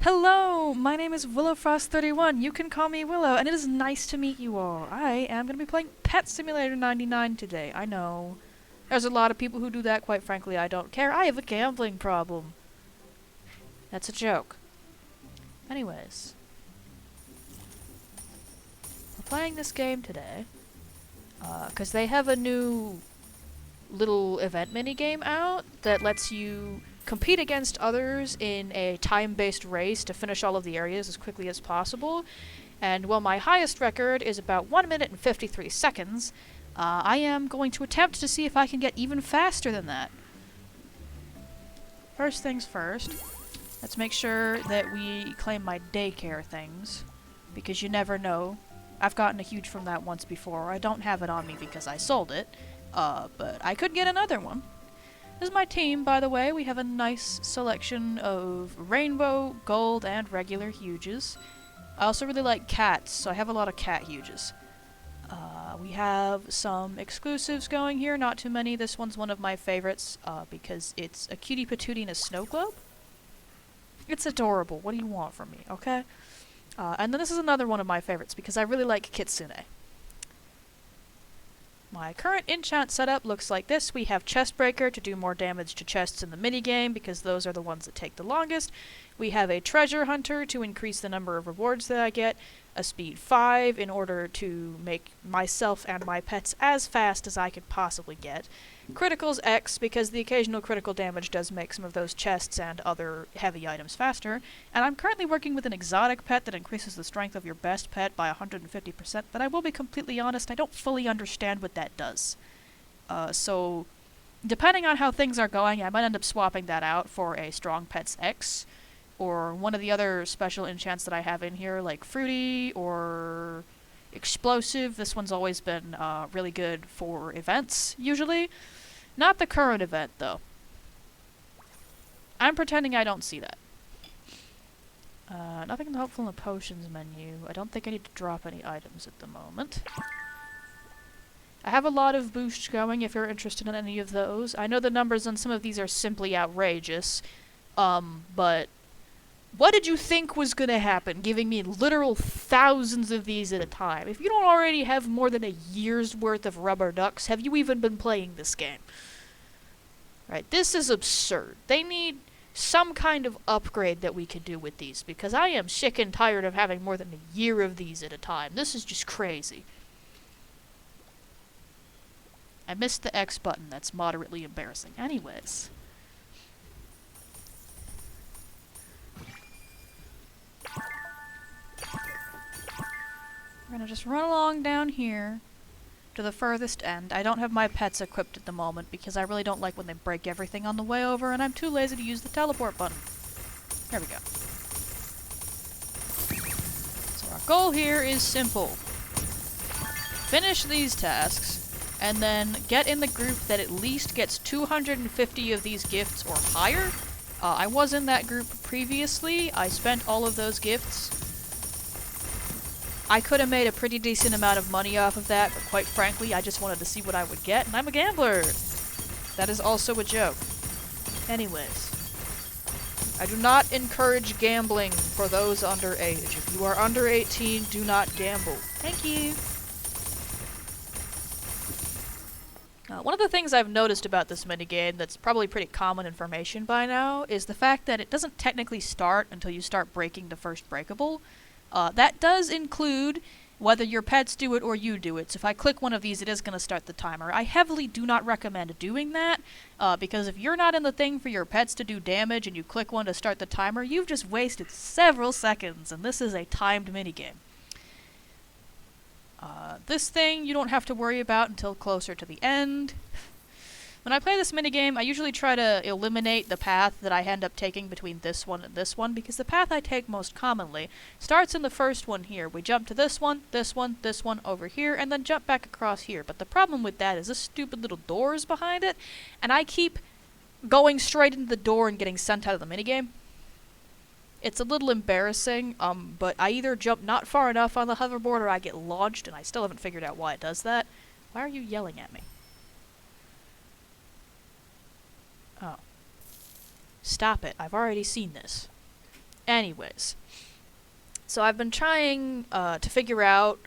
Hello, my name is WillowFrost31. You can call me Willow, and it is nice to meet you all. I am going to be playing Pet Simulator 99 today. I know. There's a lot of people who do that, quite frankly, I don't care. I have a gambling problem. That's a joke. Anyways. We're playing this game today, because they have a new little event minigame out that lets you compete against others in a time-based race to finish all of the areas as quickly as possible. And while my highest record is about 1 minute and 53 seconds, I am going to attempt to see if I can get even faster than that. First things first, let's make sure that we claim my daycare things, because you never know. I've gotten a huge from that once before. I don't have it on me because I sold it, but I could get another one. This is my team, by the way. We have a nice selection of rainbow, gold, and regular huges. I also really like cats, so I have a lot of cat huges. We have some exclusives going here, not too many. This one's one of my favorites, because it's a cutie patootie in a snow globe. It's adorable. What do you want from me, okay? And then this is another one of my favorites, because I really like Kitsune. My current enchant setup looks like this. We have Chestbreaker to do more damage to chests in the minigame, because those are the ones that take the longest. We have a Treasure Hunter to increase the number of rewards that I get. A Speed 5 in order to make myself and my pets as fast as I could possibly get. Criticals X, because the occasional critical damage does make some of those chests and other heavy items faster. And I'm currently working with an exotic pet that increases the strength of your best pet by 150%, but I will be completely honest, I don't fully understand what that does. So, depending on how things are going, I might end up swapping that out for a Strong Pets X, or one of the other special enchants that I have in here, like Fruity, or Explosive. This one's always been really good for events, usually. Not the current event, though. I'm pretending I don't see that. Nothing helpful in the potions menu. I don't think I need to drop any items at the moment. I have a lot of boosts going if you're interested in any of those. I know the numbers on some of these are simply outrageous, but what did you think was gonna happen, giving me literal thousands of these at a time? If you don't already have more than a year's worth of rubber ducks, have you even been playing this game? Right, this is absurd. They need some kind of upgrade that we can do with these, because I am sick and tired of having more than a year of these at a time. This is just crazy. I missed the X button. That's moderately embarrassing. Anyways. We're gonna just run along down here to the furthest end. I don't have my pets equipped at the moment because I really don't like when they break everything on the way over, and I'm too lazy to use the teleport button. There we go. So our goal here is simple. Finish these tasks, and then get in the group that at least gets 250 of these gifts or higher. I was in that group previously. I spent all of those gifts. I could have made a pretty decent amount of money off of that, but quite frankly, I just wanted to see what I would get, and I'm a gambler! That is also a joke. Anyways. I do not encourage gambling for those under age. If you are under 18, do not gamble. Thank you! One of the things I've noticed about this minigame that's probably pretty common information by now is the fact that it doesn't technically start until you start breaking the first breakable. That does include whether your pets do it or you do it. So if I click one of these, it is going to start the timer. I heavily do not recommend doing that, because if you're not in the thing for your pets to do damage and you click one to start the timer, you've just wasted several seconds, and this is a timed minigame. This thing you don't have to worry about until closer to the end. When I play this minigame, I usually try to eliminate the path that I end up taking between this one and this one, because the path I take most commonly starts in the first one here. We jump to this one, this one, this one over here, and then jump back across here. But the problem with that is this stupid little door is behind it, and I keep going straight into the door and getting sent out of the minigame. It's a little embarrassing, but I either jump not far enough on the hoverboard or I get launched, and I still haven't figured out why it does that. Why are you yelling at me? Oh. Stop it. I've already seen this. Anyways, so I've been trying to figure out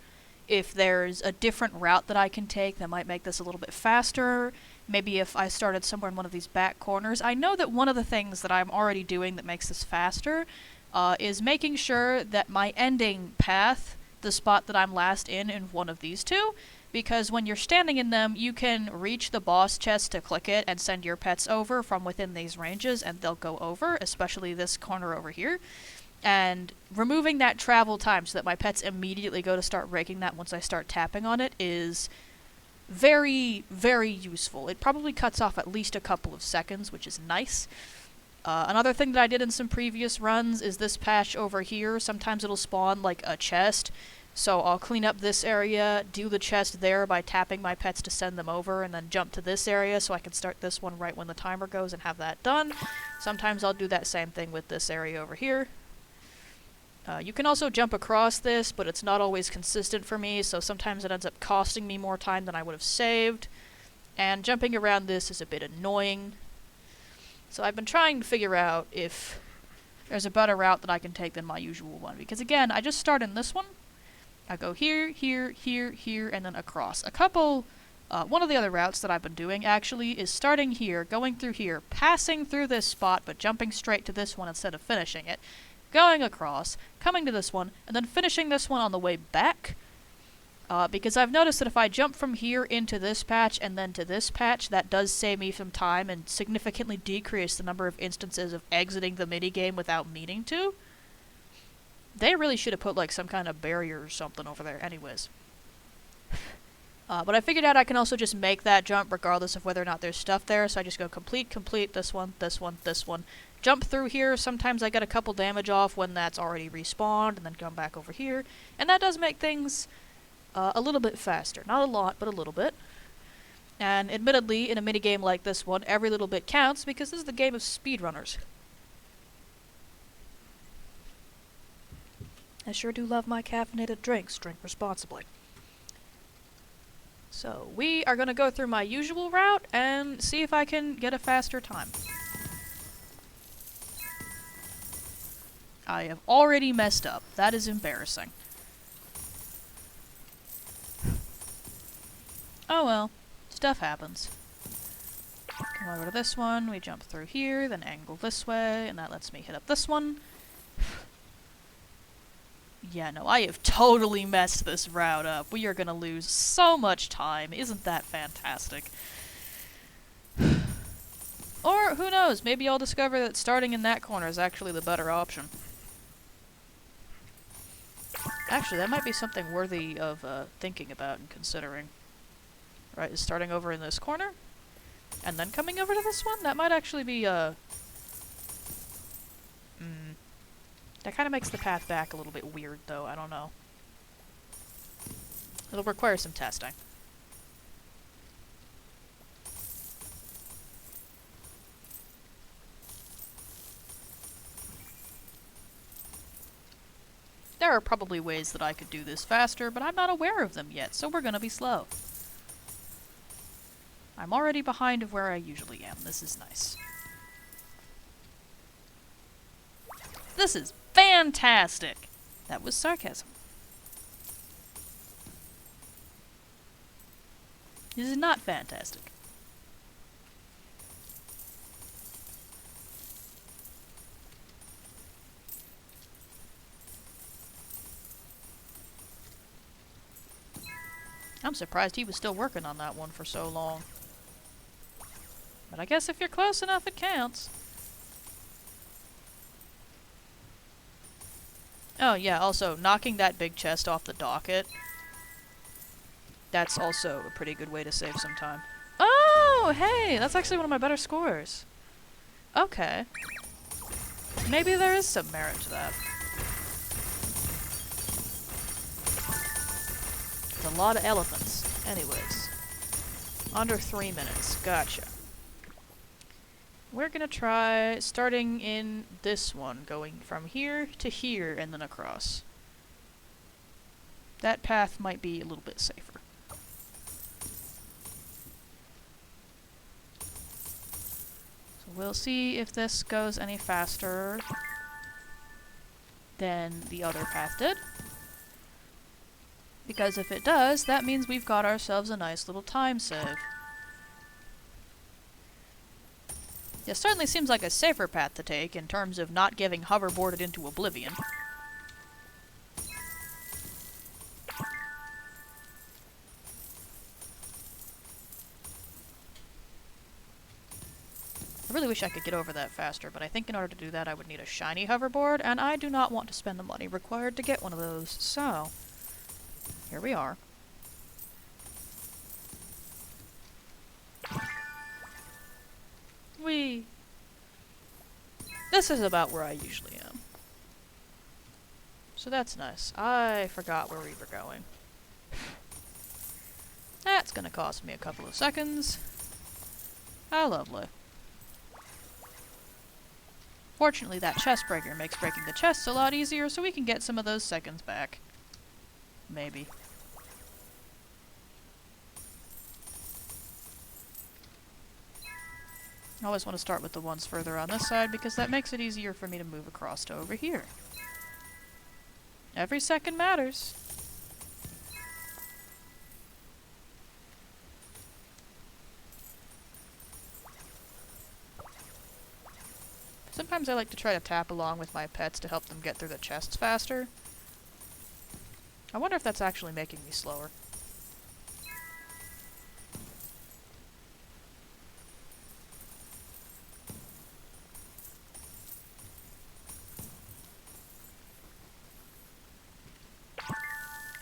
if there's a different route that I can take that might make this a little bit faster. Maybe if I started somewhere in one of these back corners. I know that one of the things that I'm already doing that makes this faster is making sure that my ending path, the spot that I'm last in one of these two, because when you're standing in them, you can reach the boss chest to click it and send your pets over from within these ranges, and they'll go over, especially this corner over here. And removing that travel time so that my pets immediately go to start raking that once I start tapping on it is very, very useful. It probably cuts off at least a couple of seconds, which is nice. Another thing that I did in some previous runs is this patch over here. Sometimes it'll spawn like a chest, so I'll clean up this area, do the chest there by tapping my pets to send them over, and then jump to this area so I can start this one right when the timer goes and have that done. Sometimes I'll do that same thing with this area over here. You can also jump across this, but it's not always consistent for me, so sometimes it ends up costing me more time than I would have saved. And jumping around this is a bit annoying. So I've been trying to figure out if there's a better route that I can take than my usual one. Because again, I just start in this one. I go here, here, here, here, and then across. One of the other routes that I've been doing, actually, is starting here, going through here, passing through this spot, but jumping straight to this one instead of finishing it. Going across, coming to this one, and then finishing this one on the way back. Because I've noticed that if I jump from here into this patch and then to this patch, that does save me some time and significantly decrease the number of instances of exiting the minigame without meaning to. They really should have put like some kind of barrier or something over there anyways. But I figured out I can also just make that jump regardless of whether or not there's stuff there, so I just go complete, this one, this one, this one. Jump through here, sometimes I get a couple damage off when that's already respawned, and then come back over here. And that does make things a little bit faster. Not a lot, but a little bit. And admittedly, in a minigame like this one, every little bit counts, because this is the game of speedrunners. I sure do love my caffeinated drinks. Drink responsibly. So, we are going to go through my usual route and see if I can get a faster time. I have already messed up. That is embarrassing. Oh well. Stuff happens. Come over to this one, we jump through here, then angle this way, and that lets me hit up this one. Yeah, no, I have totally messed this route up. We are gonna lose so much time. Isn't that fantastic? Or, who knows, maybe I'll discover that starting in that corner is actually the better option. Actually, that might be something worthy of thinking about and considering. Right, is starting over in this corner, and then coming over to this one? That might actually be, that kind of makes the path back a little bit weird, though. I don't know. It'll require some testing. There are probably ways that I could do this faster, but I'm not aware of them yet, so we're gonna be slow. I'm already behind of where I usually am. This is nice. This is fantastic! That was sarcasm. This is not fantastic. I'm surprised he was still working on that one for so long. But I guess if you're close enough, it counts. Oh yeah, also, knocking that big chest off the docket. That's also a pretty good way to save some time. Oh, hey! That's actually one of my better scores. Okay. Maybe there is some merit to that. It's a lot of elephants. Anyways. Under 3 minutes. Gotcha. We're gonna try starting in this one, going from here to here and then across. That path might be a little bit safer. So we'll see if this goes any faster. than the other path did. Because if it does, that means we've got ourselves a nice little time save. It certainly seems like a safer path to take in terms of not getting hoverboarded into oblivion. I really wish I could get over that faster, but I think in order to do that I would need a shiny hoverboard, and I do not want to spend the money required to get one of those, so here we are. Whee! This is about where I usually am. So that's nice. I forgot where we were going. That's gonna cost me a couple of seconds. How lovely. Fortunately, that chest breaker makes breaking the chests a lot easier, so we can get some of those seconds back. Maybe. I always want to start with the ones further on this side, because that makes it easier for me to move across to over here. Every second matters. Sometimes I like to try to tap along with my pets to help them get through the chests faster. I wonder if that's actually making me slower.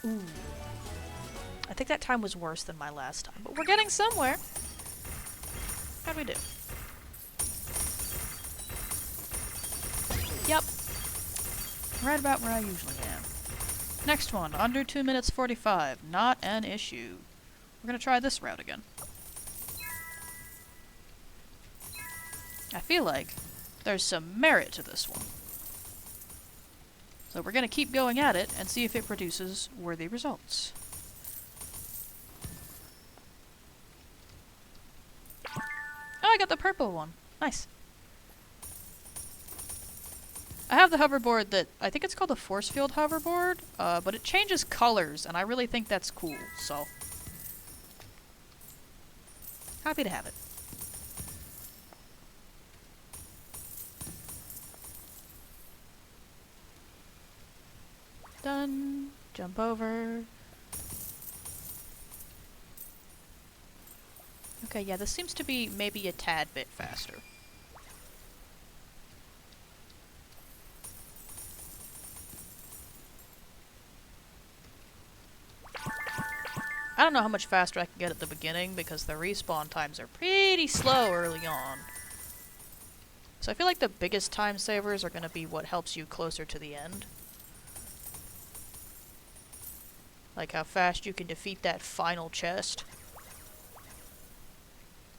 Ooh. I think that time was worse than my last time, but we're getting somewhere. How'd we do? Yep. Right about where I usually am. Next one, under 2 minutes 45. Not an issue. We're gonna try this route again. I feel like there's some merit to this one. So we're gonna keep going at it and see if it produces worthy results. Oh, I got the purple one. Nice. I have the hoverboard that, I think it's called the force field hoverboard, but it changes colors, and I really think that's cool, so happy to have it. Done. Jump over. Okay, yeah, this seems to be maybe a tad bit faster. I don't know how much faster I can get at the beginning, because the respawn times are pretty slow early on. So I feel like the biggest time savers are going to be what helps you closer to the end. Like how fast you can defeat that final chest.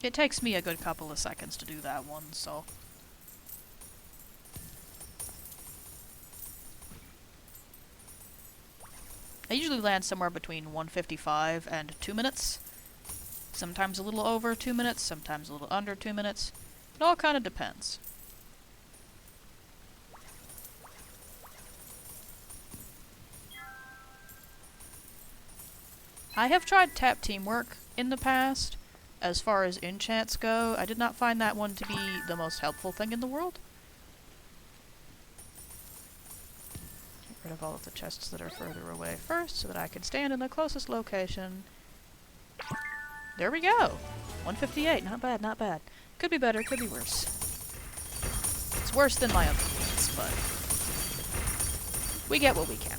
It takes me a good couple of seconds to do that one, so... I usually land somewhere between 1:55 and 2 minutes. Sometimes a little over 2 minutes, sometimes a little under 2 minutes. It all kind of depends. I have tried tap teamwork in the past. As far as enchants go, I did not find that one to be the most helpful thing in the world. Get rid of all of the chests that are further away first, so that I can stand in the closest location. There we go! 1:58, not bad, not bad. Could be better, could be worse. It's worse than my other ones, but we get what we can.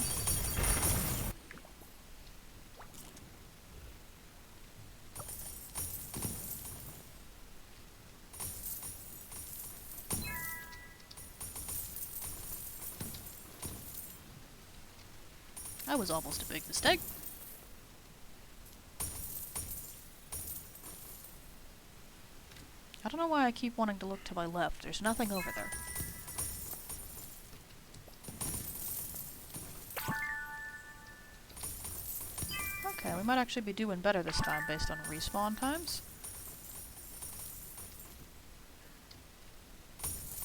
That was almost a big mistake. I don't know why I keep wanting to look to my left. There's nothing over there. Okay, we might actually be doing better this time based on respawn times.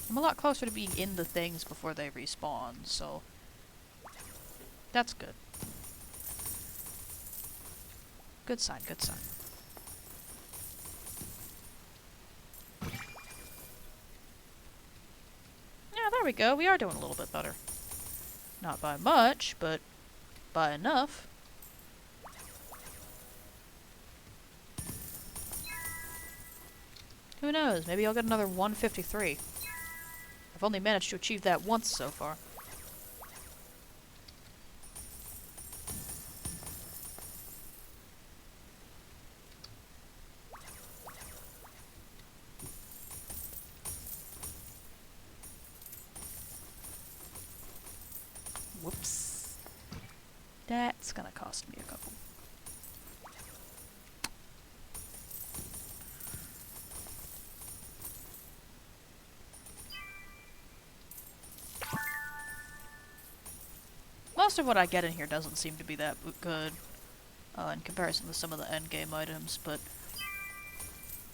I'm a lot closer to being in the things before they respawn, so That's good. Good sign, good sign. Yeah, there we go. We are doing a little bit better. Not by much, but by enough. Who knows? Maybe I'll get another 153. I've only managed to achieve that once so far. Whoops. That's gonna cost me a couple. Most of what I get in here doesn't seem to be that good in comparison to some of the endgame items, but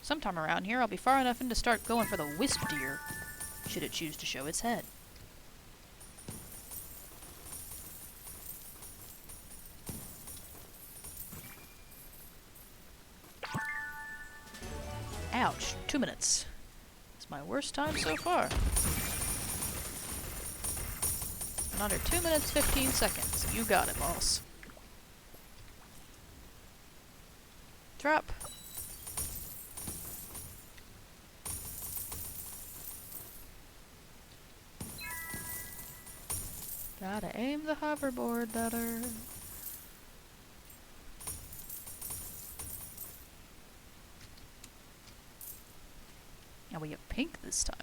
sometime around here I'll be far enough in to start going for the wisp deer, should it choose to show its head. Ouch, 2 minutes. It's my worst time so far. In under 2 minutes, 15 seconds. You got it, boss. Drop. Gotta aim the hoverboard better. Now we have pink this time.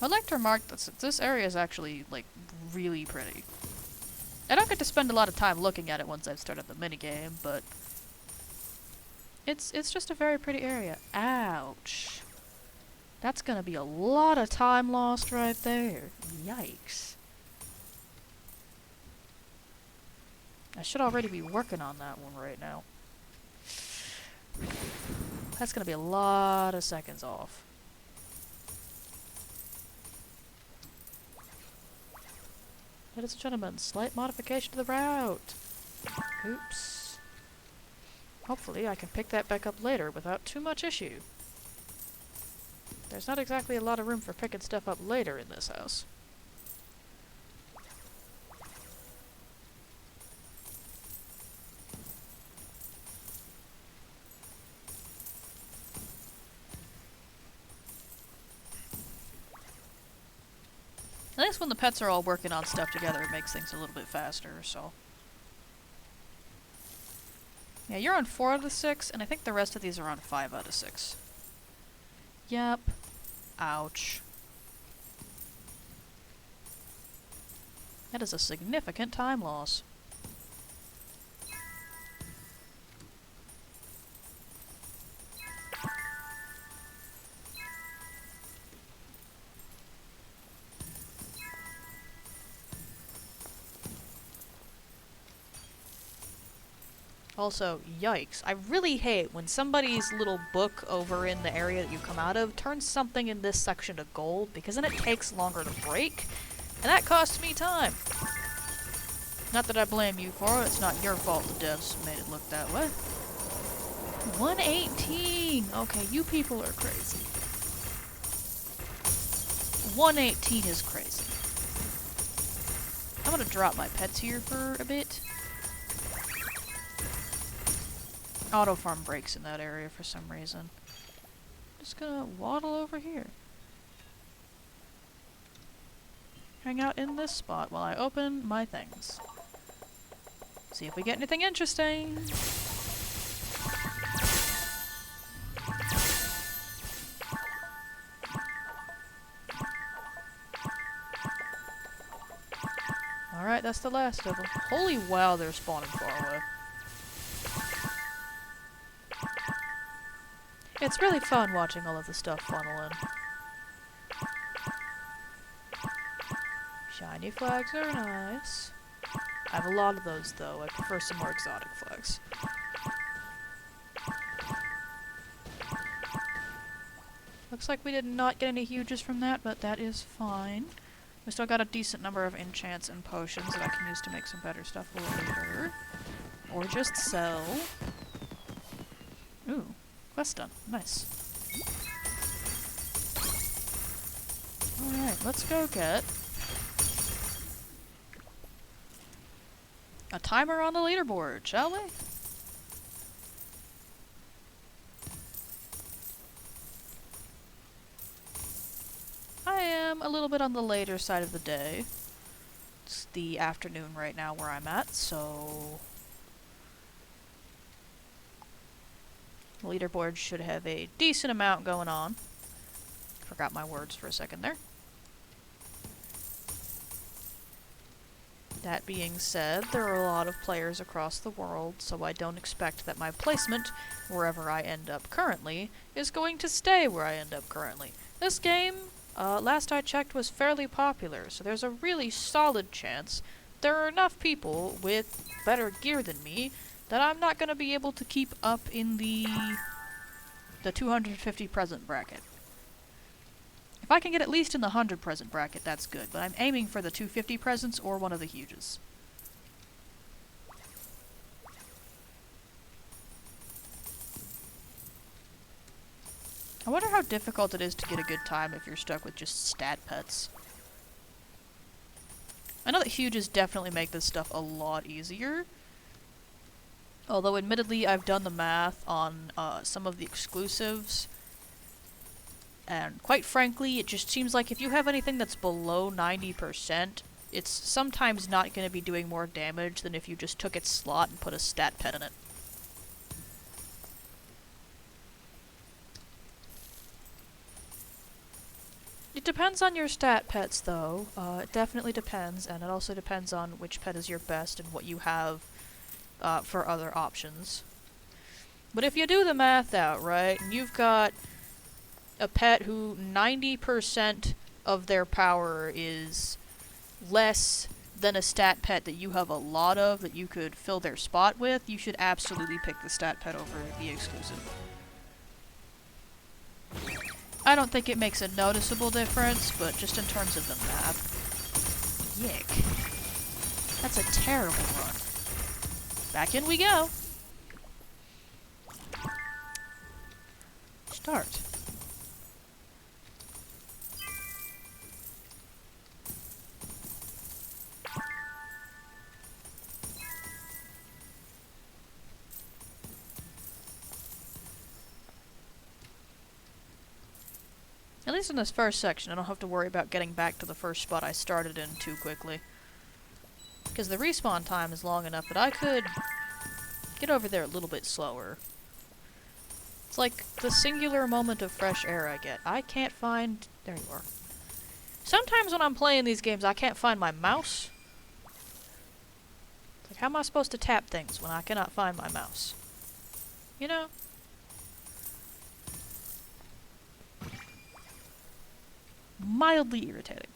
I'd like to remark that this area is actually, like, really pretty. I don't get to spend a lot of time looking at it once I've started the minigame, but it's just a very pretty area. Ouch. That's gonna be a lot of time lost right there. Yikes. I should already be working on that one right now. That's gonna be a lot of seconds off. Ladies and gentlemen, slight modification to the route. Oops. Hopefully I can pick that back up later without too much issue. There's not exactly a lot of room for picking stuff up later in this house. At least when the pets are all working on stuff together, it makes things a little bit faster, so. Yeah, you're on 4 out of 6, and I think the rest of these are on 5 out of 6. Yep. Ouch. That is a significant time loss. Also, yikes. I really hate when somebody's little book over in the area that you come out of turns something in this section to gold, because then it takes longer to break, and that costs me time. Not that I blame you for it, it's not your fault the devs made it look that way. 118! Okay, you people are crazy. 118 is crazy. I'm gonna drop my pets here for a bit. Auto farm breaks in that area for some reason. Just gonna waddle over here. Hang out in this spot while I open my things. See if we get anything interesting. Alright, that's the last of them. Holy wow, they're spawning far away. It's really fun watching all of the stuff funnel in. Shiny flags are nice. I have a lot of those though. I prefer some more exotic flags. Looks like we did not get any huges from that, but that is fine. We still got a decent number of enchants and potions that I can use to make some better stuff later. Or just sell. Ooh, quest done. Nice. Alright, let's go get a timer on the leaderboard, shall we? I am a little bit on the later side of the day. It's the afternoon right now where I'm at, so the leaderboard should have a decent amount going on. Forgot my words for a second there. That being said, there are a lot of players across the world, so I don't expect that my placement, wherever I end up currently, is going to stay where I end up currently. This game, last I checked, was fairly popular, so there's a really solid chance there are enough people with better gear than me that I'm not going to be able to keep up in the 250 present bracket. If I can get at least in the 100 present bracket, that's good, but I'm aiming for the 250 presents or one of the huges. I wonder how difficult it is to get a good time if you're stuck with just stat pets. I know that huges definitely make this stuff a lot easier. Although admittedly I've done the math on some of the exclusives. And quite frankly, it just seems like if you have anything that's below 90%, it's sometimes not going to be doing more damage than if you just took its slot and put a stat pet in it. It depends on your stat pets, though. It definitely depends, and it also depends on which pet is your best and what you have for other options. But if you do the math out, right, and you've got a pet who 90% of their power is less than a stat pet that you have a lot of that you could fill their spot with, you should absolutely pick the stat pet over the exclusive. I don't think it makes a noticeable difference, but just in terms of the map. Yick. That's a terrible run. Back in we go. Start. At least in this first section, I don't have to worry about getting back to the first spot I started in too quickly. Because the respawn time is long enough that I could get over there a little bit slower. It's like the singular moment of fresh air I get. I can't find... There you are. Sometimes when I'm playing these games, I can't find my mouse. It's like, how am I supposed to tap things when I cannot find my mouse? You know? Mildly irritating.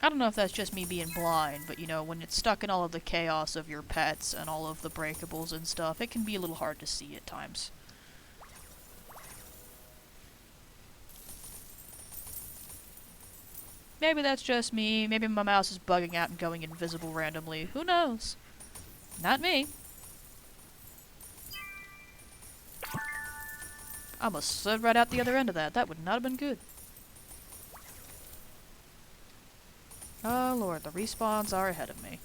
I don't know if that's just me being blind, but you know, when it's stuck in all of the chaos of your pets and all of the breakables and stuff, it can be a little hard to see at times. Maybe that's just me, maybe my mouse is bugging out and going invisible randomly, who knows? Not me. I almost slid right out the other end of that. That would not have been good. Oh lord, the respawns are ahead of me.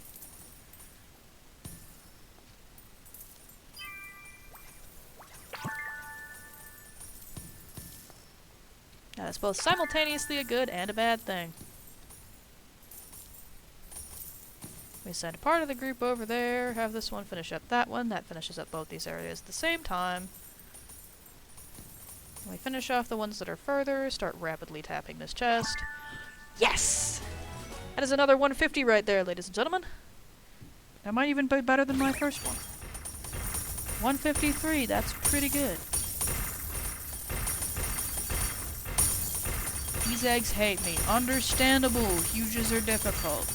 That is both simultaneously a good and a bad thing. We send a part of the group over there, have this one finish up that one. That finishes up both these areas at the same time. We finish off the ones that are further, start rapidly tapping this chest. Yes! That is another 150 right there, ladies and gentlemen. That might even be better than my first one. 153, that's pretty good. These eggs hate me. Understandable, huges are difficult.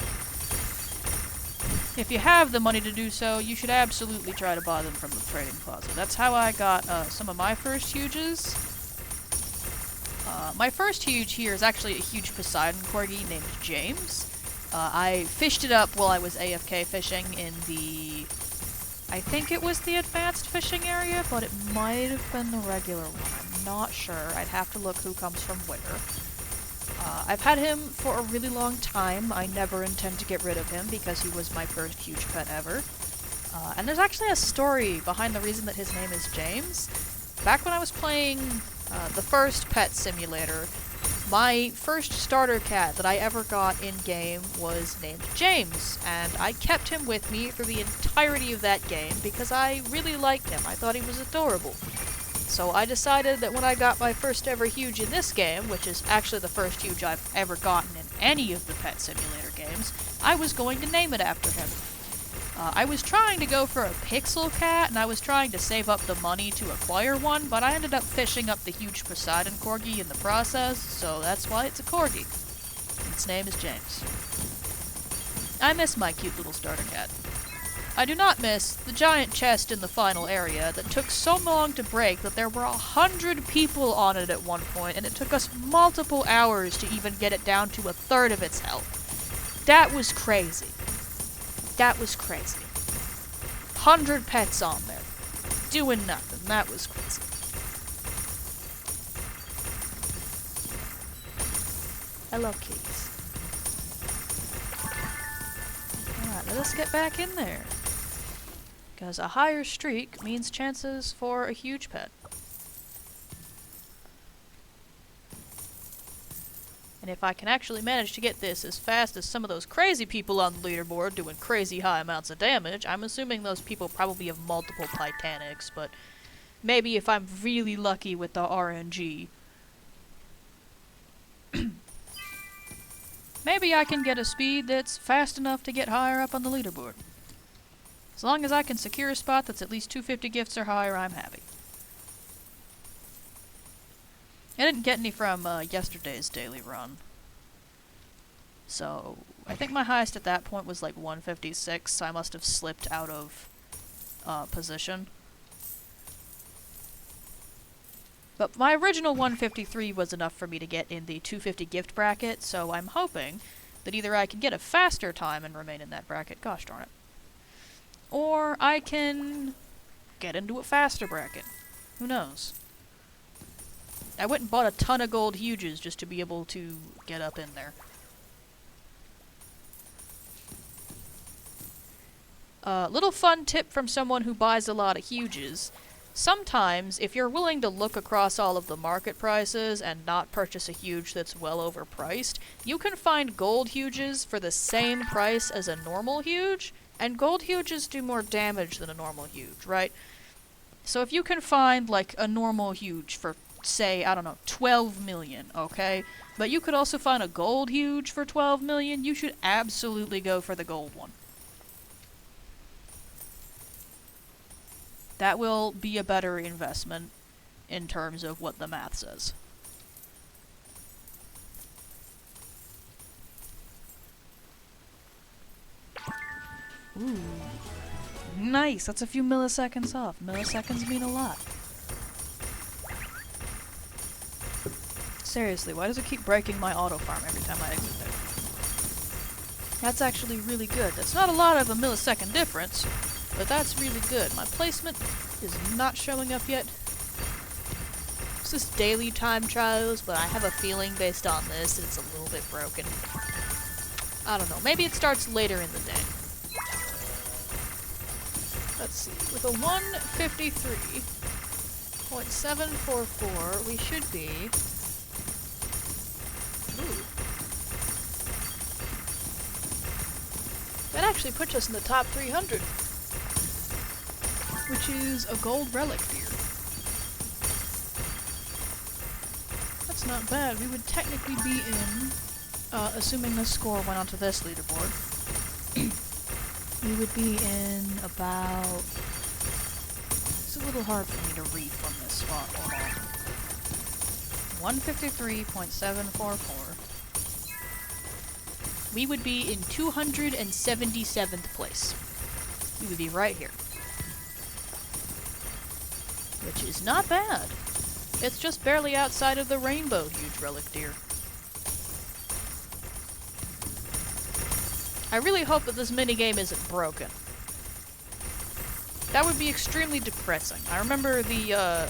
if you have the money to do so, you should absolutely try to buy them from the trading plaza. That's how I got some of my first huges. My first huge here is actually a huge Poseidon corgi named James. I fished it up while I was AFK fishing in the... I think it was the advanced fishing area, but it might have been the regular one. I'm not sure. I'd have to look who comes from where. I've had him for a really long time. I never intend to get rid of him because he was my first huge pet ever. And there's actually a story behind the reason that his name is James. Back when I was playing the first pet simulator, my first starter cat that I ever got in-game was named James, and I kept him with me for the entirety of that game because I really liked him. I thought he was adorable. So I decided that when I got my first ever huge in this game, which is actually the first huge I've ever gotten in any of the pet simulator games, I was going to name it after him. I was trying to go for a pixel cat, and I was trying to save up the money to acquire one, but I ended up fishing up the huge Poseidon corgi in the process, so that's why it's a corgi. Its name is James. I miss my cute little starter cat. I do not miss the giant chest in the final area that took so long to break that there were 100 people on it at one point, and it took us multiple hours to even get it down to a third of its health. That was crazy. That was crazy. 100 pets on there, doing nothing. That was crazy. I love kitties. Alright, let us get back in there. Because a higher streak means chances for a huge pet. And if I can actually manage to get this as fast as some of those crazy people on the leaderboard doing crazy high amounts of damage, I'm assuming those people probably have multiple Titanics, but maybe if I'm really lucky with the RNG, maybe I can get a speed that's fast enough to get higher up on the leaderboard. As long as I can secure a spot that's at least 250 gifts or higher, I'm happy. I didn't get any from yesterday's daily run. So, I think my highest at that point was like 156, so I must have slipped out of position. But my original 153 was enough for me to get in the 250 gift bracket, so I'm hoping that either I can get a faster time and remain in that bracket, gosh darn it, or I can get into a faster bracket. Who knows? I went and bought a ton of gold huges just to be able to get up in there. Little fun tip from someone who buys a lot of huges. Sometimes, if you're willing to look across all of the market prices and not purchase a huge that's well overpriced, you can find gold huges for the same price as a normal huge, and gold huges do more damage than a normal huge, right? So if you can find, like, a normal huge for, say, I don't know, 12 million, okay? But you could also find a gold huge for 12 million, you should absolutely go for the gold one. That will be a better investment in terms of what the math says. Ooh. Nice! That's a few milliseconds off. Milliseconds mean a lot. Seriously, why does it keep breaking my auto farm every time I exit there? That's actually really good. That's not a lot of a millisecond difference, but that's really good. My placement is not showing up yet. This is daily time trials, but I have a feeling based on this that it's a little bit broken. I don't know. Maybe it starts later in the day. Let's see. With a 153.744, we should be... Ooh. That actually puts us in the top 300. Which is a gold relic here. That's not bad. We would technically be in, assuming the score went onto this leaderboard, we would be in about... It's a little hard for me to read from this spot. Hold on. 153.744. we would be in 277th place. We would be right here. Which is not bad. It's just barely outside of the rainbow, huge relic deer. I really hope that this minigame isn't broken. That would be extremely depressing. I remember the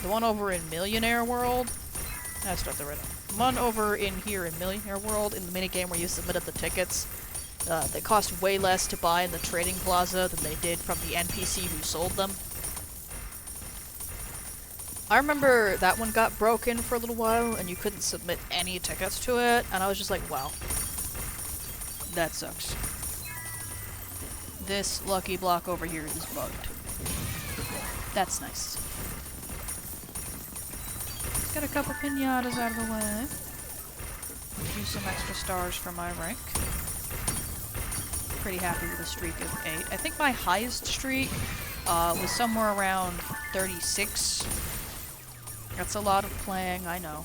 one over in Millionaire World. That's not the right one. One over in here in Millionaire World, in the minigame where you submitted the tickets. They cost way less to buy in the trading plaza than they did from the NPC who sold them. I remember that one got broken for a little while, and you couldn't submit any tickets to it, and I was just like, wow. That sucks. This lucky block over here is bugged. That's nice. Let's get a couple pinatas out of the way. Use some extra stars for my rank. Pretty happy with a streak of 8. I think my highest streak was somewhere around 36. That's a lot of playing, I know.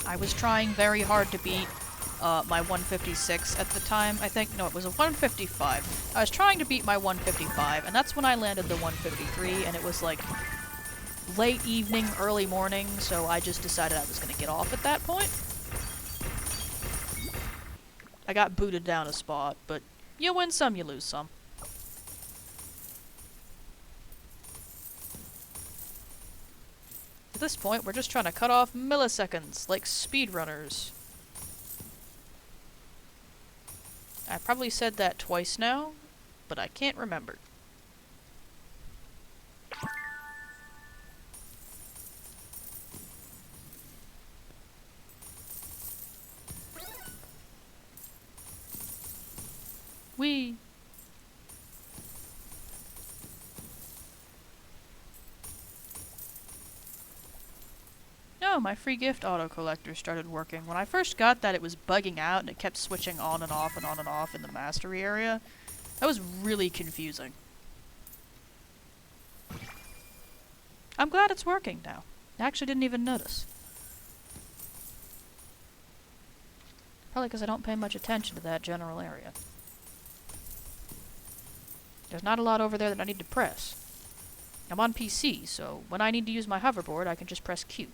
I was trying very hard to beat my 156 at the time. I think, no, it was a 155. I was trying to beat my 155, and that's when I landed the 153, and it was like late evening, early morning, so I just decided I was going to get off at that point. I got booted down a spot, but you win some, you lose some. At this point, we're just trying to cut off milliseconds, like speedrunners. I probably said that twice now, but I can't remember. Whee! No, my free gift auto-collector started working. When I first got that, it was bugging out and it kept switching on and off and on and off in the mastery area. That was really confusing. I'm glad it's working now. I actually didn't even notice. Probably because I don't pay much attention to that general area. There's not a lot over there that I need to press. I'm on PC, so when I need to use my hoverboard, I can just press Q.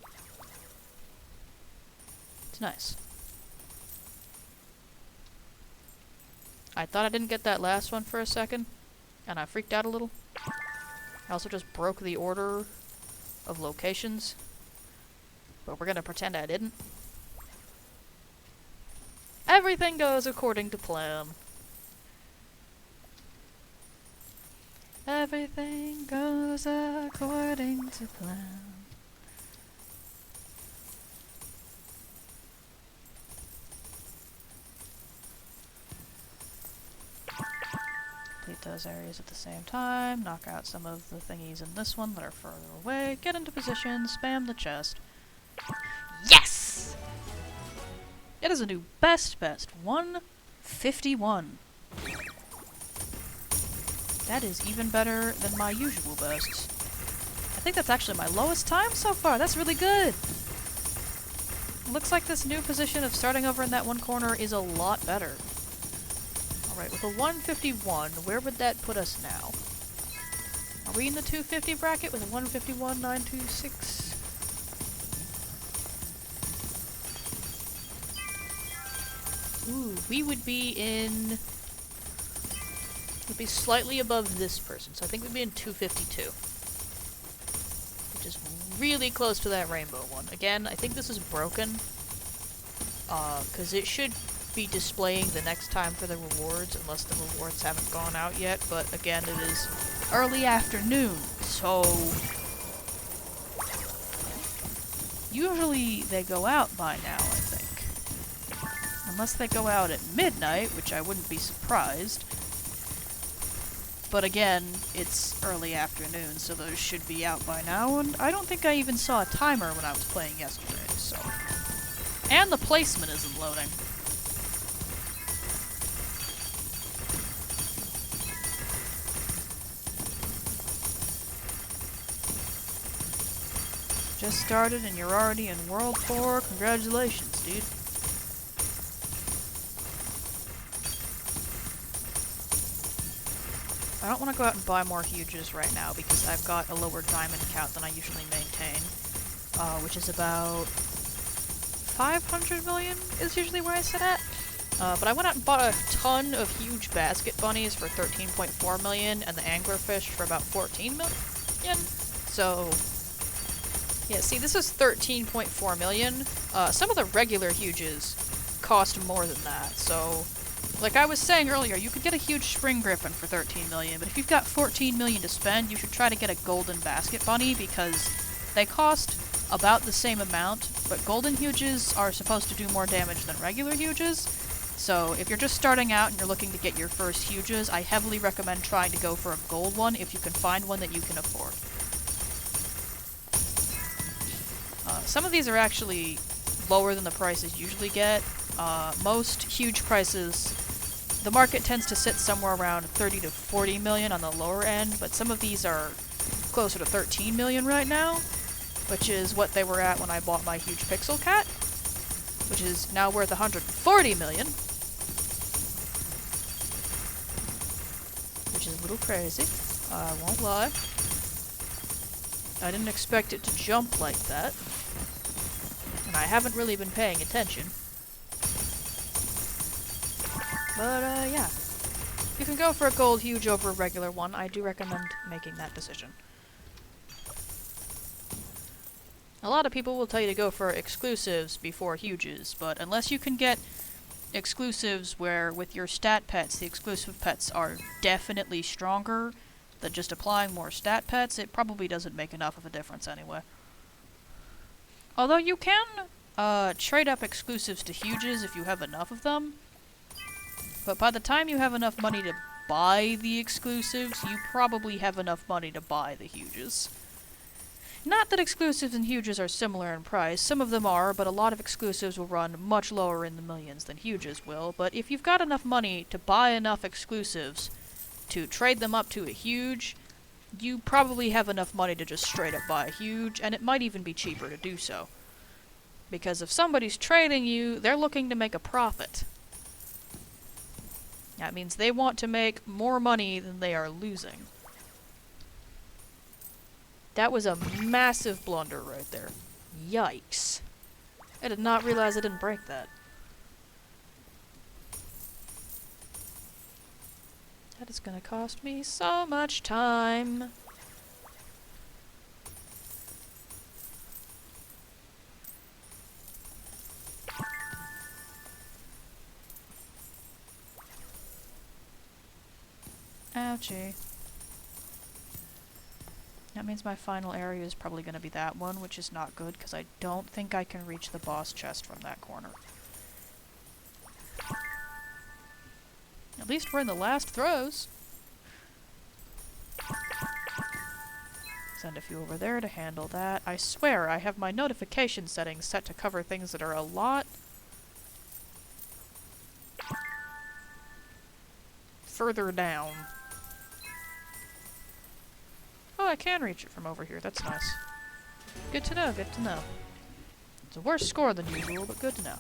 It's nice. I thought I didn't get that last one for a second, and I freaked out a little. I also just broke the order of locations, but we're gonna pretend I didn't. Everything goes according to plan. Everything goes according to plan. Complete those areas at the same time, knock out some of the thingies in this one that are further away, get into position, spam the chest. Yes! It is a new best 151. That is even better than my usual bests. I think that's actually my lowest time so far. That's really good. Looks like this new position of starting over in that one corner is a lot better. Alright, with a 151, where would that put us now? Are we in the 250 bracket with a 151, 926? Ooh, we would be in... We'd be slightly above this person, so I think we'd be in 252. Which is really close to that rainbow one. Again, I think this is broken. Because it should be displaying the next time for the rewards, unless the rewards haven't gone out yet. But again, it is early afternoon, so... Usually they go out by now, I think. Unless they go out at midnight, which I wouldn't be surprised. But again, it's early afternoon, so those should be out by now, and I don't think I even saw a timer when I was playing yesterday, so... And the placement isn't loading. Just started and you're already in World 4. Congratulations, dude. I don't want to go out and buy more huges right now because I've got a lower diamond count than I usually maintain, which is about 500 million is usually where I sit at. But I went out and bought a ton of huge basket bunnies for 13.4 million and the anglerfish for about 14 million. So, yeah, see, this is 13.4 million. Some of the regular huges cost more than that, so like I was saying earlier, you could get a huge spring griffin for 13 million, but if you've got 14 million to spend, you should try to get a golden basket bunny because they cost about the same amount, but golden huges are supposed to do more damage than regular huges. So if you're just starting out and you're looking to get your first huges, I heavily recommend trying to go for a gold one if you can find one that you can afford. Some of these are actually lower than the prices usually get. Most huge prices, the market tends to sit somewhere around 30 to 40 million on the lower end, but some of these are closer to 13 million right now, which is what they were at when I bought my huge pixel cat, which is now worth 140 million, which is a little crazy, I won't lie. I didn't expect it to jump like that, and I haven't really been paying attention. But, yeah. You can go for a gold huge over a regular one. I do recommend making that decision. A lot of people will tell you to go for exclusives before huges, but unless you can get exclusives where, with your stat pets, the exclusive pets are definitely stronger than just applying more stat pets, it probably doesn't make enough of a difference anyway. Although you can trade up exclusives to huges if you have enough of them, but by the time you have enough money to buy the exclusives, you probably have enough money to buy the huges. Not that exclusives and huges are similar in price, some of them are, but a lot of exclusives will run much lower in the millions than huges will, but if you've got enough money to buy enough exclusives to trade them up to a huge, you probably have enough money to just straight up buy a huge, and it might even be cheaper to do so. Because if somebody's trading you, they're looking to make a profit. That means they want to make more money than they are losing. That was a massive blunder right there. Yikes. I did not realize I didn't break that. That is gonna cost me so much time. Ouchie. That means my final area is probably going to be that one, which is not good, because I don't think I can reach the boss chest from that corner. At least we're in the last throws. Send a few over there to handle that. I swear, I have my notification settings set to cover things that are a lot further down. Oh, I can reach it from over here. That's nice. Good to know, good to know. It's a worse score than usual, but good to know.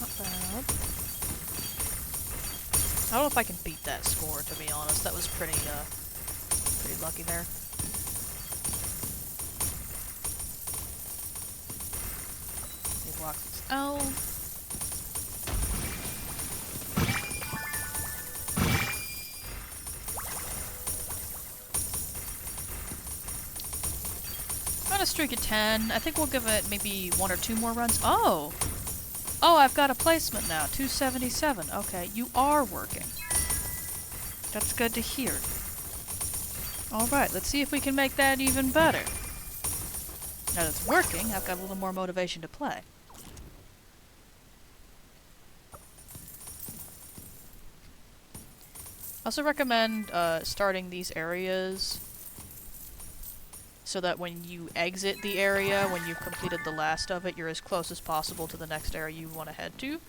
Not bad. I don't know if I can beat that score, to be honest. That was pretty lucky there. He blocks its L. A streak of 10. I think we'll give it maybe 1 or 2 more runs. Oh! Oh, I've got a placement now. 277. Okay, you are working. That's good to hear. Alright, let's see if we can make that even better. Now that it's working, I've got a little more motivation to play. I also recommend starting these areas so that when you exit the area, when you've completed the last of it, you're as close as possible to the next area you want to head to.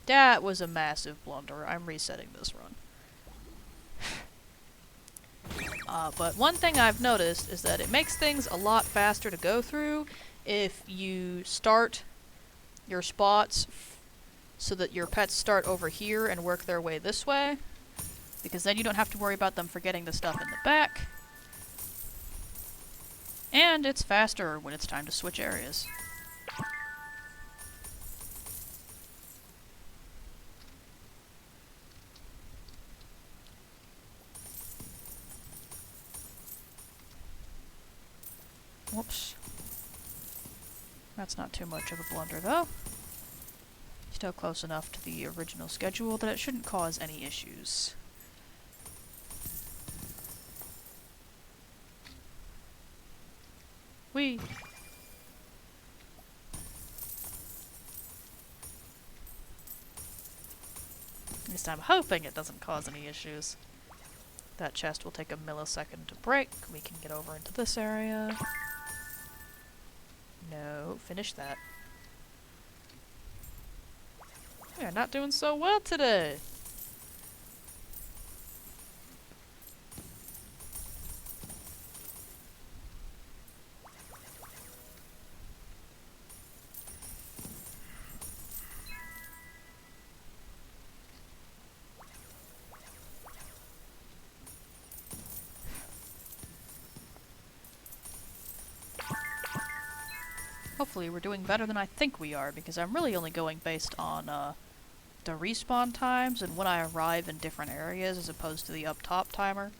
That was a massive blunder. I'm resetting this run. But one thing I've noticed is that it makes things a lot faster to go through if you start your spots so that your pets start over here and work their way this way, because then you don't have to worry about them forgetting the stuff in the back. And it's faster when it's time to switch areas. Whoops. That's not too much of a blunder, though. Still close enough to the original schedule that it shouldn't cause any issues. Whee! At least I'm hoping it doesn't cause any issues. That chest will take a millisecond to break. We can get over into this area. No, finish that. We are not doing so well today. Hopefully we're doing better than I think we are, because I'm really only going based on the respawn times and when I arrive in different areas as opposed to the up top timer.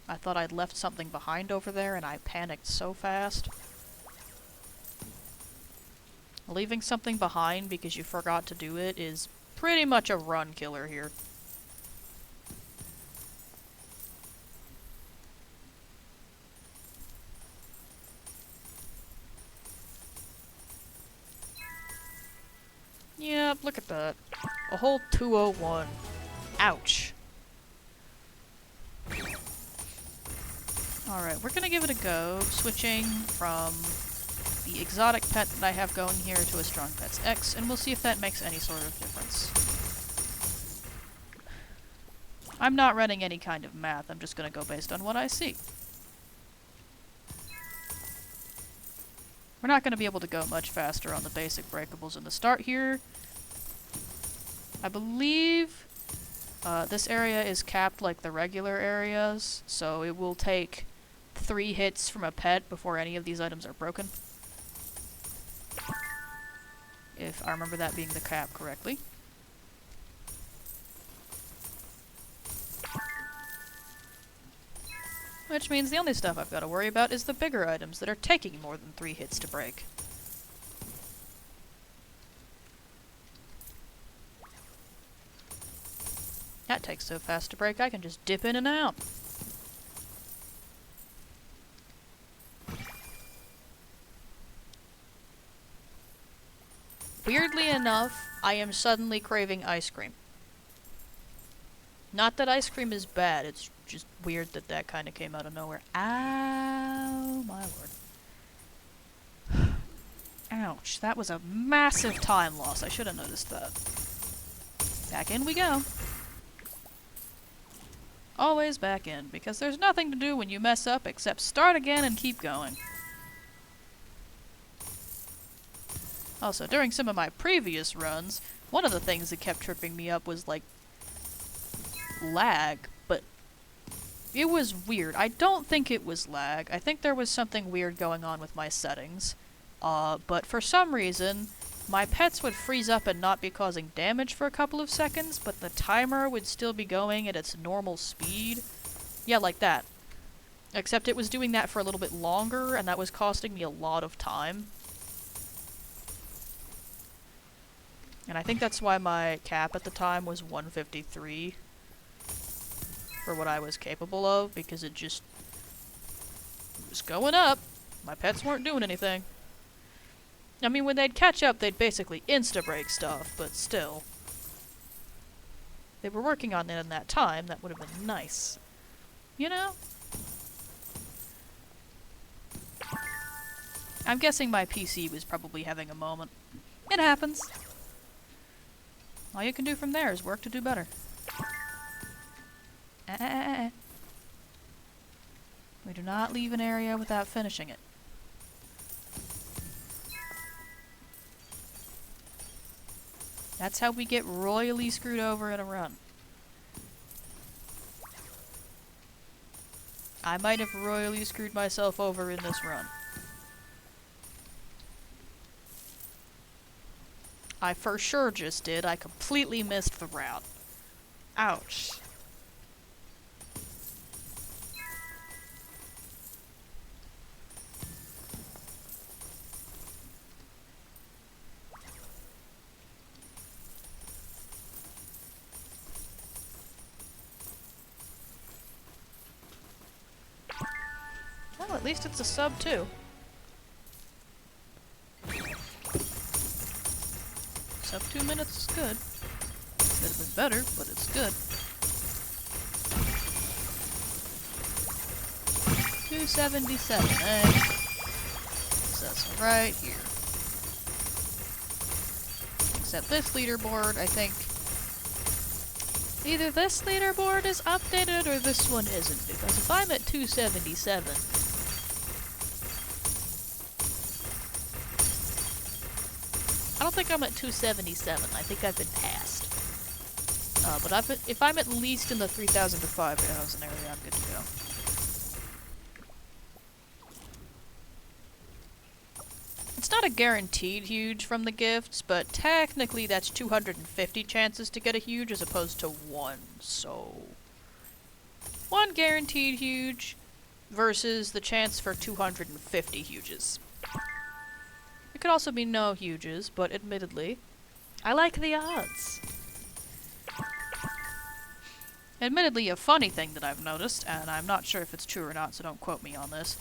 I thought I'd left something behind over there and I panicked so fast. Leaving something behind because you forgot to do it is pretty much a run killer here. Yep, look at that. A whole 201. Ouch. Alright, we're gonna give it a go, switching from the exotic pet that I have going here to a strong pets X, and we'll see if that makes any sort of difference. I'm not running any kind of math, I'm just gonna go based on what I see. We're not going to be able to go much faster on the basic breakables in the start here. I believe this area is capped like the regular areas, so it will take 3 hits from a pet before any of these items are broken. If I remember that being the cap correctly. Which means the only stuff I've got to worry about is the bigger items that are taking more than 3 hits to break. That takes so fast to break I can just dip in and out. Weirdly enough, I am suddenly craving ice cream. Not that ice cream is bad, it's just weird that that kind of came out of nowhere. Ow, my lord. Ouch, that was a massive time loss. I should have noticed that. Back in we go. Always back in, because there's nothing to do when you mess up except start again and keep going. Also, during some of my previous runs, one of the things that kept tripping me up was, like, lag, but it was weird. I don't think it was lag. I think there was something weird going on with my settings. But for some reason, my pets would freeze up and not be causing damage for a couple of seconds, but the timer would still be going at its normal speed. Yeah, like that. Except it was doing that for a little bit longer, and that was costing me a lot of time. And I think that's why my cap at the time was 153 for what I was capable of, because it was going up. My pets weren't doing anything. I mean, when they'd catch up, they'd basically insta-break stuff, but still. They were working on it in that time, that would have been nice. You know? I'm guessing my PC was probably having a moment. It happens. All you can do from there is work to do better. We do not leave an area without finishing it. That's how we get royally screwed over in a run. I might have royally screwed myself over in this run. I for sure just did. I completely missed the route. Ouch. Well, at least it's a sub too. Sub 2 minutes is good. Could have been better, but it's good. 277, eh? That's right here. Except this leaderboard, I think... either this leaderboard is updated or this one isn't, because if I'm at 277... I don't think I'm at 277. I think I've been passed. But if I'm at least in the 3,000 to 5,000 area, I'm good to go. It's not a guaranteed huge from the gifts, but technically that's 250 chances to get a huge as opposed to 1, so... 1 guaranteed huge versus the chance for 250 huges. It could also be no huges, but admittedly, I like the odds. Admittedly, a funny thing that I've noticed, and I'm not sure if it's true or not, so don't quote me on this,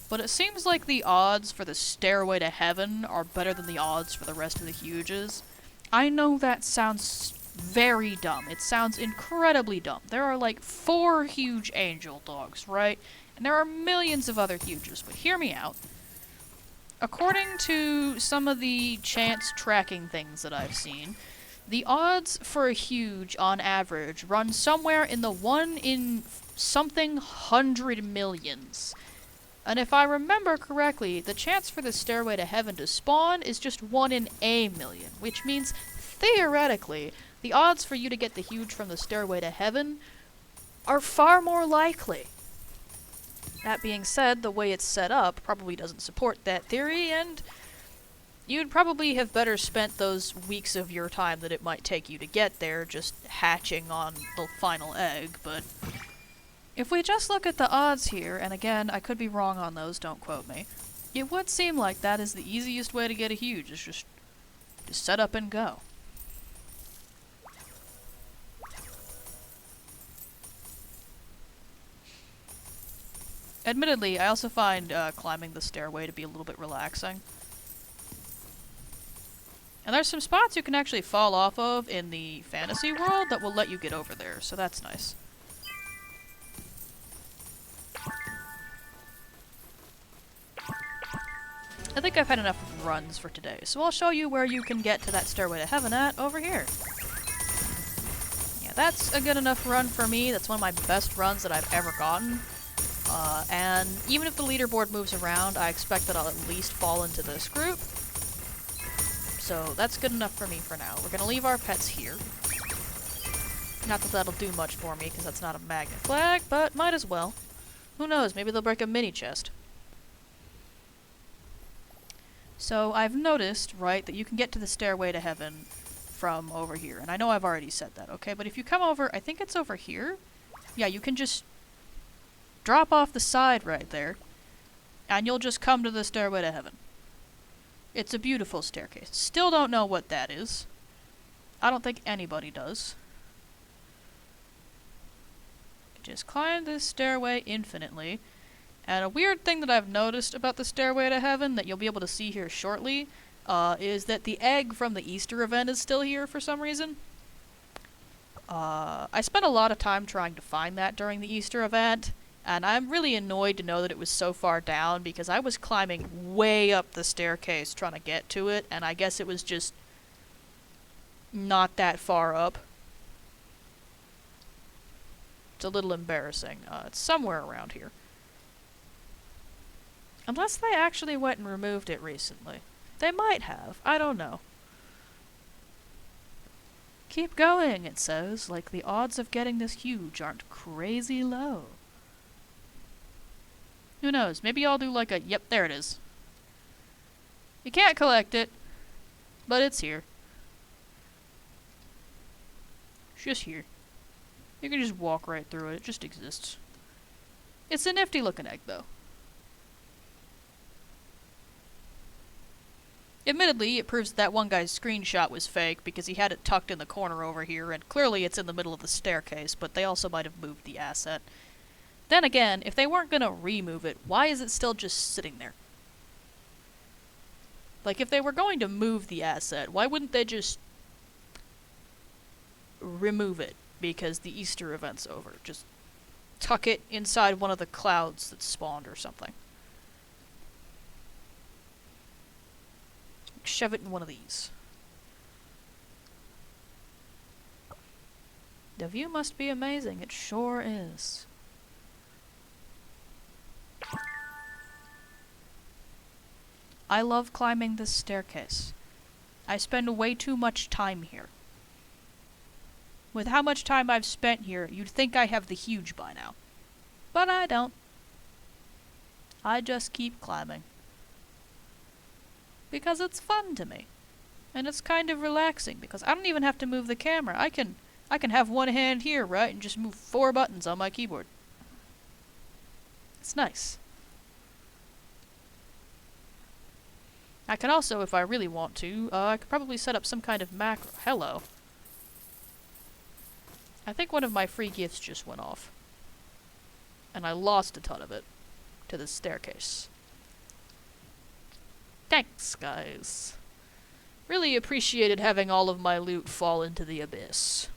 but it seems like the odds for the Stairway to Heaven are better than the odds for the rest of the huges. I know that sounds very dumb. It sounds incredibly dumb. There are like 4 huge angel dogs, right? And there are millions of other huges, but hear me out. According to some of the chance tracking things that I've seen, the odds for a huge, on average, run somewhere in the 1 in something 100 millions. And if I remember correctly, the chance for the Stairway to Heaven to spawn is just 1 in a million, which means, theoretically, the odds for you to get the huge from the Stairway to Heaven are far more likely. That being said, the way it's set up probably doesn't support that theory, and you'd probably have better spent those weeks of your time that it might take you to get there just hatching on the final egg, but if we just look at the odds here, and again, I could be wrong on those, don't quote me, it would seem like that is the easiest way to get a huge, is just set up and go. Admittedly, I also find climbing the stairway to be a little bit relaxing. And there's some spots you can actually fall off of in the fantasy world that will let you get over there, so that's nice. I think I've had enough runs for today, so I'll show you where you can get to that Stairway to Heaven at over here. Yeah, that's a good enough run for me. That's one of my best runs that I've ever gotten. And even if the leaderboard moves around, I expect that I'll at least fall into this group. So that's good enough for me for now. We're gonna leave our pets here. Not that that'll do much for me, because that's not a magnet flag, but might as well. Who knows, maybe they'll break a mini chest. So I've noticed, right, that you can get to the Stairway to Heaven from over here. And I know I've already said that, okay? But if you come over, I think it's over here? Yeah, you can just drop off the side right there, and you'll just come to the Stairway to Heaven. It's a beautiful staircase. Still don't know what that is. I don't think anybody does. Just climb this stairway infinitely. And a weird thing that I've noticed about the Stairway to Heaven that you'll be able to see here shortly is that the egg from the Easter event is still here for some reason. I spent a lot of time trying to find that during the Easter event, and I'm really annoyed to know that it was so far down because I was climbing way up the staircase trying to get to it, and I guess it was just not that far up. It's a little embarrassing. It's somewhere around here. Unless they actually went and removed it recently. They might have. I don't know. Keep going, it says, like the odds of getting this huge aren't crazy low. Who knows, maybe I'll do like a, yep, there it is. You can't collect it, but it's here. It's just here. You can just walk right through it, it just exists. It's a nifty looking egg, though. Admittedly, it proves that one guy's screenshot was fake because he had it tucked in the corner over here, and clearly it's in the middle of the staircase, but they also might have moved the asset. Then again, if they weren't gonna remove it, why is it still just sitting there? Like, if they were going to move the asset, why wouldn't they just remove it because the Easter event's over? Just tuck it inside one of the clouds that spawned or something. Shove it in one of these. The view must be amazing. It sure is. I love climbing this staircase. I spend way too much time here. With how much time I've spent here, you'd think I have the huge by now. But I don't. I just keep climbing. Because it's fun to me. And it's kind of relaxing, because I don't even have to move the camera. I can have one hand here, right, and just move 4 buttons on my keyboard. It's nice. I can also, if I really want to, I could probably set up some kind of macro. Hello. I think one of my free gifts just went off. And I lost a ton of it to this staircase. Thanks, guys. Really appreciated having all of my loot fall into the abyss.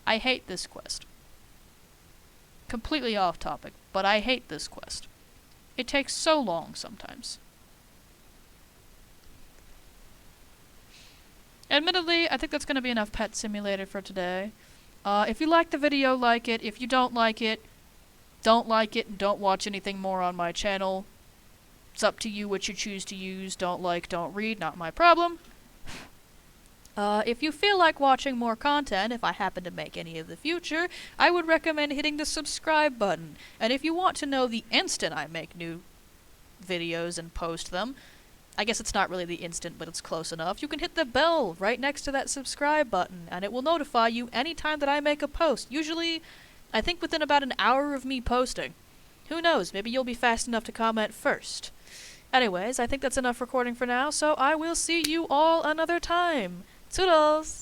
I hate this quest. Completely off topic, but I hate this quest. It takes so long sometimes. Admittedly, I think that's going to be enough Pet Simulator for today. If you like the video, like it. If you don't like it, don't like it and don't watch anything more on my channel. It's up to you what you choose to use. Don't like, don't read, not my problem. If you feel like watching more content, if I happen to make any of the future, I would recommend hitting the subscribe button. And if you want to know the instant I make new videos and post them, I guess it's not really the instant, but it's close enough, you can hit the bell right next to that subscribe button, and it will notify you anytime that I make a post. Usually, I think within about an hour of me posting. Who knows, maybe you'll be fast enough to comment first. Anyways, I think that's enough recording for now, so I will see you all another time. Toodles!